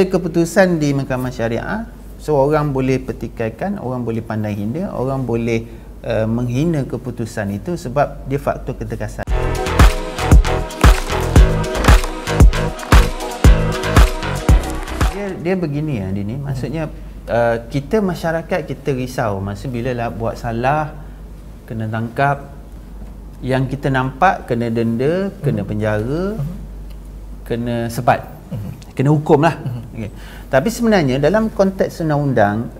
Keputusan di Mahkamah Syariah, so orang boleh petikaikan, orang boleh pandang hina, orang boleh menghina keputusan itu sebab dia faktor ketegasan. Dia begini Dini, maksudnya kita masyarakat kita risau masa bila lah buat salah kena tangkap, yang kita nampak kena denda, kena penjara, kena sebat, kena hukum lah. Okay. Tapi sebenarnya dalam konteks undang-undang,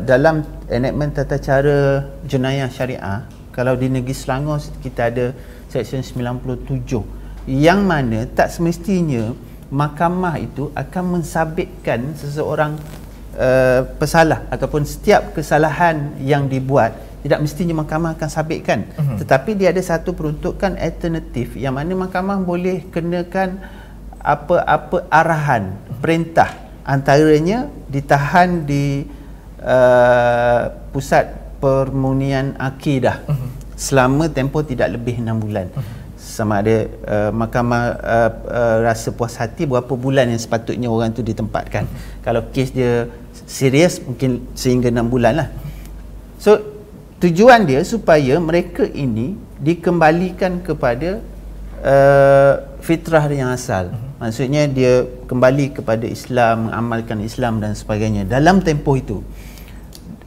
dalam enactment tata cara jenayah syariah, kalau di negeri Selangor kita ada Seksyen 97 yang mana tak semestinya mahkamah itu akan mensabitkan seseorang pesalah ataupun setiap kesalahan yang dibuat tidak mestinya mahkamah akan sabitkan. Tetapi dia ada satu peruntukan alternatif yang mana mahkamah boleh kenakan apa-apa arahan, perintah, antaranya ditahan di pusat permurnian akidah selama tempoh tidak lebih 6 bulan. Sama ada mahkamah rasa puas hati berapa bulan yang sepatutnya orang tu ditempatkan. Kalau kes dia serius mungkin sehingga 6 bulan lah. So tujuan dia supaya mereka ini dikembalikan kepada fitrah yang asal. Maksudnya dia kembali kepada Islam, mengamalkan Islam dan sebagainya dalam tempoh itu.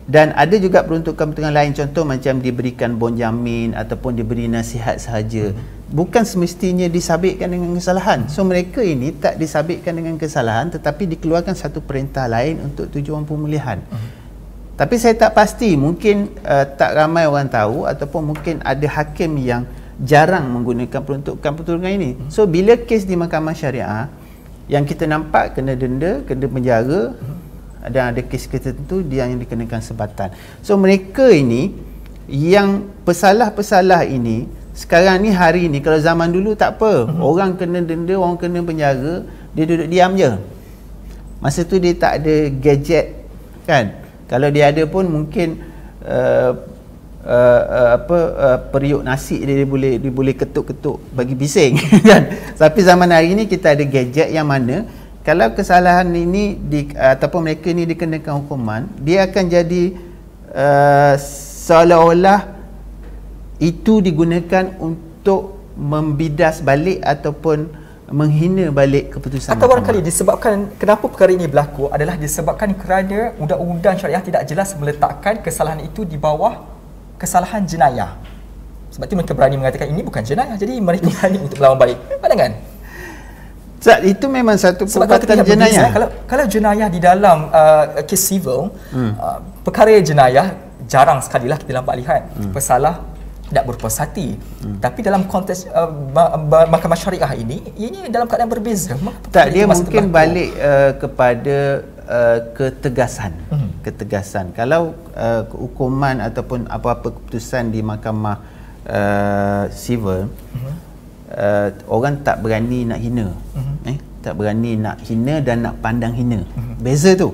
Dan ada juga peruntukan-peruntukan lain, contoh macam diberikan bon jamin ataupun diberi nasihat sahaja. Bukan semestinya disabitkan dengan kesalahan. So mereka ini tak disabitkan dengan kesalahan tetapi dikeluarkan satu perintah lain untuk tujuan pemulihan. Tapi saya tak pasti, mungkin tak ramai orang tahu ataupun mungkin ada hakim yang jarang menggunakan peruntukan-peruntukan ini. So bila kes di Mahkamah Syariah yang kita nampak kena denda, kena penjara, dan ada kes tertentu dia yang dikenakan sebatan. So mereka ini yang pesalah-pesalah ini sekarang ni, hari ni, kalau zaman dulu tak apa, orang kena denda, orang kena penjara, dia duduk diam je. Masa tu dia tak ada gadget kan. Kalau dia ada pun mungkin periuk nasi dia boleh ketuk-ketuk bagi bising kan. Tapi zaman hari ni kita ada gadget yang mana kalau kesalahan ini ataupun mereka ini dikenakan hukuman, dia akan jadi seolah-olah itu digunakan untuk membidas balik ataupun menghina balik keputusan atau barangkali disebabkan kenapa perkara ini berlaku adalah disebabkan kerana undang-undang syariah tidak jelas meletakkan kesalahan itu di bawah kesalahan jenayah. Sebab itu mereka berani mengatakan ini bukan jenayah, jadi mereka berani untuk melawan balik. Pandangan? Itu memang satu perbuatan jenayah. Kalau jenayah di dalam kes civil, perkara jenayah jarang sekali lah kita nampak lihat pesalah tidak berpuas hati. Tapi dalam konteks mahkamah syariah ini dalam keadaan berbeza. Tak, dia mungkin balik kepada ketegasan. Ketegasan. Kalau hukuman ataupun apa-apa keputusan di mahkamah civil, orang tak berani nak hina. Tak berani nak hina dan nak pandang hina. Beza tu.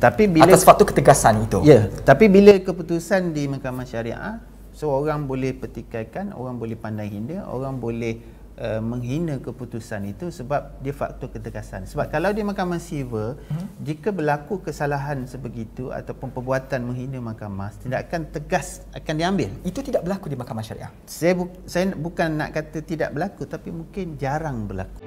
Tapi bila atas faktor ketegasan itu. Ya, tapi bila keputusan di mahkamah syariah, so orang boleh petikaikan, orang boleh pandang hina, orang boleh menghina keputusan itu sebab dia faktor ketegasan. Sebab kalau di mahkamah civil, jika berlaku kesalahan sebegitu ataupun perbuatan menghina mahkamah, tindakan tegas akan diambil. Itu tidak berlaku di mahkamah syariah. Saya bukan nak kata tidak berlaku, tapi mungkin jarang berlaku.